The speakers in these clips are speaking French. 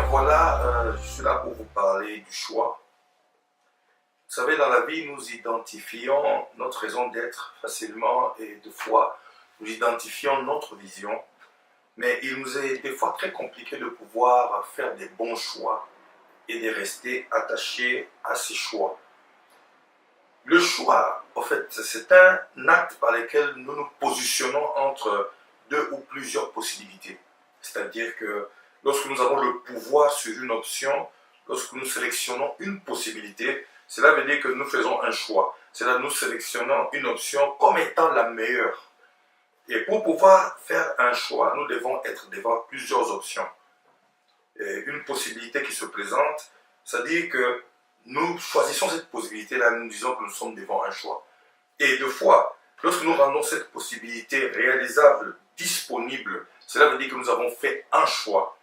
Voilà, je suis là pour vous parler du choix. Vous savez, dans la vie, nous identifions notre raison d'être facilement et des fois, nous identifions notre vision. Mais il nous est des fois très compliqué de pouvoir faire des bons choix et de rester attachés à ces choix. Le choix, en fait, c'est un acte par lequel nous nous positionnons entre deux ou plusieurs possibilités. C'est-à-dire que lorsque nous avons le pouvoir sur une option, lorsque nous sélectionnons une possibilité, cela veut dire que nous faisons un choix. C'est-à-dire que nous sélectionnons une option comme étant la meilleure. Et pour pouvoir faire un choix, nous devons être devant plusieurs options. Et une possibilité qui se présente, c'est-à-dire que nous choisissons cette possibilité-là, nous disons que nous sommes devant un choix. Et deux fois, lorsque nous rendons cette possibilité réalisable, disponible, cela veut dire que nous avons fait un choix.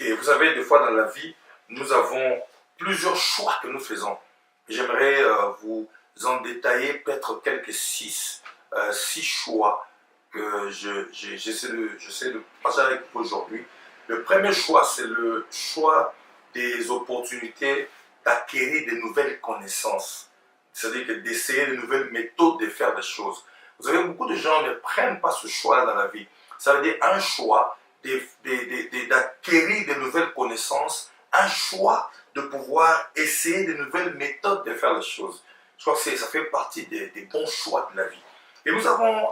Et vous savez, des fois dans la vie, nous avons plusieurs choix que nous faisons. J'aimerais vous en détailler peut-être quelques six choix que j'essaie de passer avec vous aujourd'hui. Le premier choix, c'est le choix des opportunités d'acquérir de nouvelles connaissances. C'est-à-dire que d'essayer de nouvelles méthodes de faire des choses. Vous savez, beaucoup de gens ne prennent pas ce choix-là dans la vie. Ça veut dire un choix d'acquérir de nouvelles connaissances, un choix de pouvoir essayer de nouvelles méthodes de faire les choses. Je crois que ça fait partie des bons choix de la vie. Et nous avons,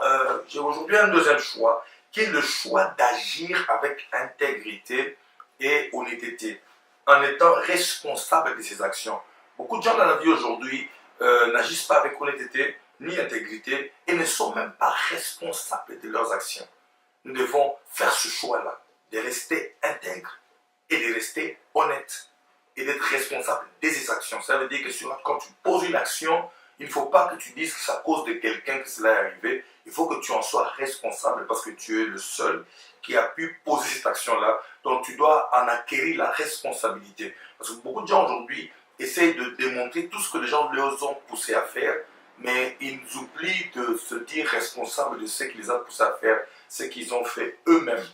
j'ai aujourd'hui un deuxième choix, qui est le choix d'agir avec intégrité et honnêteté, en étant responsable de ses actions. Beaucoup de gens dans la vie aujourd'hui n'agissent pas avec honnêteté ni intégrité et ne sont même pas responsables de leurs actions. Nous devons faire ce choix-là, de rester intègre et de rester honnête et d'être responsable de ses actions. Ça veut dire que quand tu poses une action, il ne faut pas que tu dises que c'est à cause de quelqu'un que cela est arrivé. Il faut que tu en sois responsable parce que tu es le seul qui a pu poser cette action-là. Donc tu dois en acquérir la responsabilité. Parce que beaucoup de gens aujourd'hui essayent de démontrer tout ce que les gens leur ont poussé à faire, mais ils oublient de se dire responsables de ce qui les a poussés à faire, ce qu'ils ont fait eux-mêmes.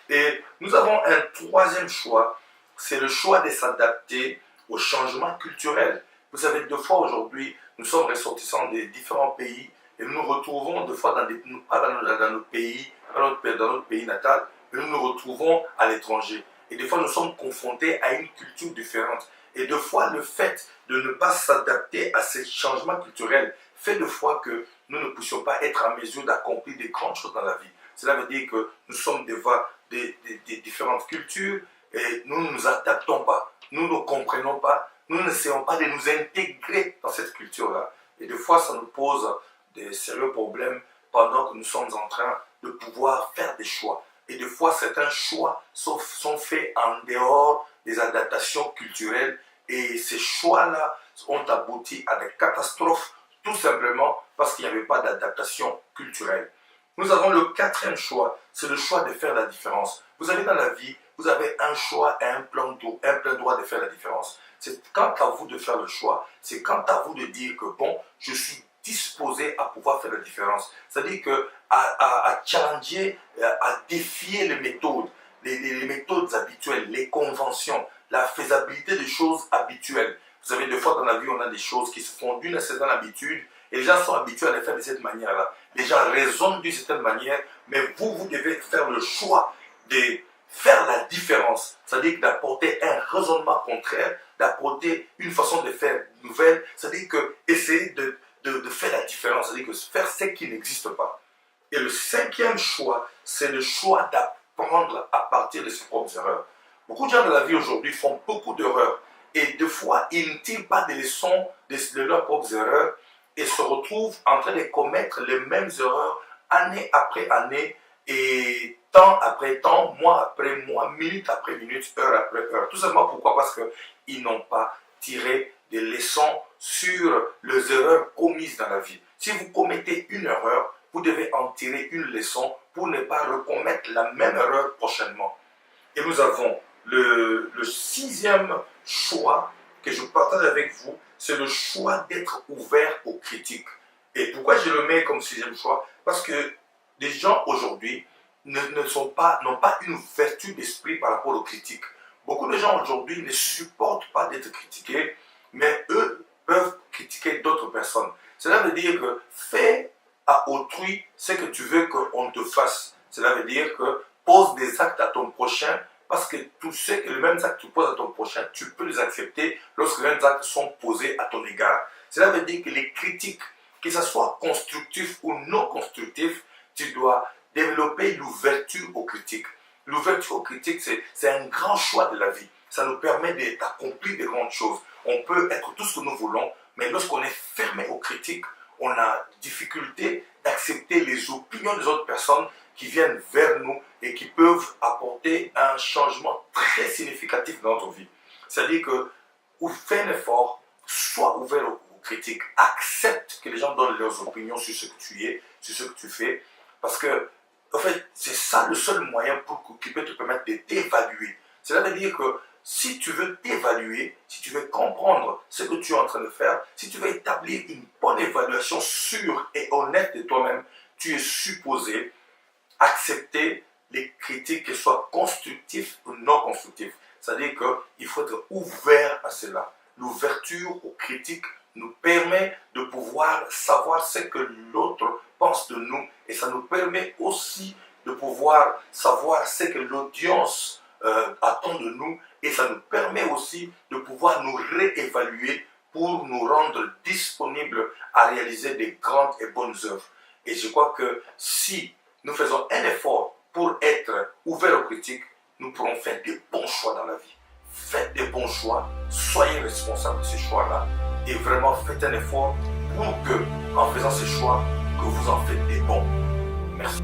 Et nous avons un troisième choix, c'est le choix de s'adapter aux changements culturels. Vous savez, deux fois aujourd'hui, nous sommes ressortissants des différents pays et nous nous retrouvons deux fois pas dans notre pays, dans notre pays natal, mais nous nous retrouvons à l'étranger. Et des fois, nous sommes confrontés à une culture différente. Et deux fois, le fait de ne pas s'adapter à ces changements culturels fait deux fois que nous ne puissions pas être en mesure d'accomplir des grandes choses dans la vie. Cela veut dire que nous sommes devant des différentes cultures et nous ne nous adaptons pas, nous ne comprenons pas, nous n'essayons pas de nous intégrer dans cette culture-là. Et des fois, ça nous pose des sérieux problèmes pendant que nous sommes en train de pouvoir faire des choix. Et des fois, certains choix sont faits en dehors des adaptations culturelles et ces choix-là ont abouti à des catastrophes tout simplement parce qu'il n'y avait pas d'adaptation culturelle. Nous avons le quatrième choix, c'est le choix de faire la différence. Vous avez dans la vie, vous avez un choix et un plein droit de faire la différence. C'est quant à vous de faire le choix, c'est quant à vous de dire que bon, je suis disposé à pouvoir faire la différence. C'est-à-dire que à challenger, à défier les méthodes, les méthodes habituelles, les conventions, la faisabilité des choses habituelles. Vous savez, des fois dans la vie, on a des choses qui se font d'une certaine habitude et les gens sont habitués à les faire de cette manière-là. Les gens raisonnent d'une certaine manière, mais vous devez faire le choix de faire la différence. C'est-à-dire d'apporter un raisonnement contraire, d'apporter une façon de faire nouvelle. C'est-à-dire que essayer de faire la différence, c'est-à-dire que faire ce qui n'existe pas. Et le cinquième choix, c'est le choix d'apprendre à partir de ses propres erreurs. Beaucoup de gens de la vie aujourd'hui font beaucoup d'erreurs. Et des fois, ils ne tirent pas des leçons de leurs propres erreurs et se retrouvent en train de commettre les mêmes erreurs année après année et temps après temps, mois après mois, minute après minute, heure après heure. Tout simplement pourquoi? Parce qu'ils n'ont pas tiré des leçons sur les erreurs commises dans la vie. Si vous commettez une erreur, vous devez en tirer une leçon pour ne pas recommettre la même erreur prochainement. Et nous avons le sixième choix que je partage avec vous, c'est le choix d'être ouvert aux critiques. Et pourquoi je le mets comme sixième choix? Parce que les gens aujourd'hui n'ont pas une ouverture d'esprit par rapport aux critiques. Beaucoup de gens aujourd'hui ne supportent pas d'être critiqués, mais eux peuvent critiquer d'autres personnes. Cela veut dire que fais à autrui ce que tu veux qu'on te fasse. Cela veut dire que pose des actes à ton prochain, parce que tu sais que les mêmes actes que tu poses à ton prochain, tu peux les accepter lorsque les mêmes actes sont posés à ton égard. Cela veut dire que les critiques, que ce soit constructif ou non constructif, tu dois développer l'ouverture aux critiques. L'ouverture aux critiques, c'est un grand choix de la vie. Ça nous permet d'accomplir de grandes choses. On peut être tout ce que nous voulons, mais lorsqu'on est fermé aux critiques, on a difficulté d'accepter les opinions des autres personnes qui viennent vers nous et qui peuvent apporter un changement très significatif dans notre vie. C'est-à-dire que, fais un effort, sois ouvert aux critiques, accepte que les gens donnent leurs opinions sur ce que tu es, sur ce que tu fais, parce que, en fait, c'est ça le seul moyen qui peut te permettre de t'évaluer. Cela veut dire que si tu veux t'évaluer, si tu veux comprendre ce que tu es en train de faire, si tu veux établir une bonne évaluation sûre et honnête de toi-même, tu es supposé accepter les critiques, qu'elles soient constructives ou non constructives. C'est-à-dire qu'il faut être ouvert à cela. L'ouverture aux critiques nous permet de pouvoir savoir ce que l'autre pense de nous, et ça nous permet aussi de pouvoir savoir ce que l'audience attend de nous, et ça nous permet aussi de pouvoir nous réévaluer pour nous rendre disponibles à réaliser des grandes et bonnes œuvres. Et je crois que si nous faisons un effort pour être ouverts aux critiques, nous pourrons faire des bons choix dans la vie. Faites des bons choix, soyez responsables de ces choix-là, et vraiment faites un effort pour que, en faisant ces choix, que vous en faites des bons. Merci.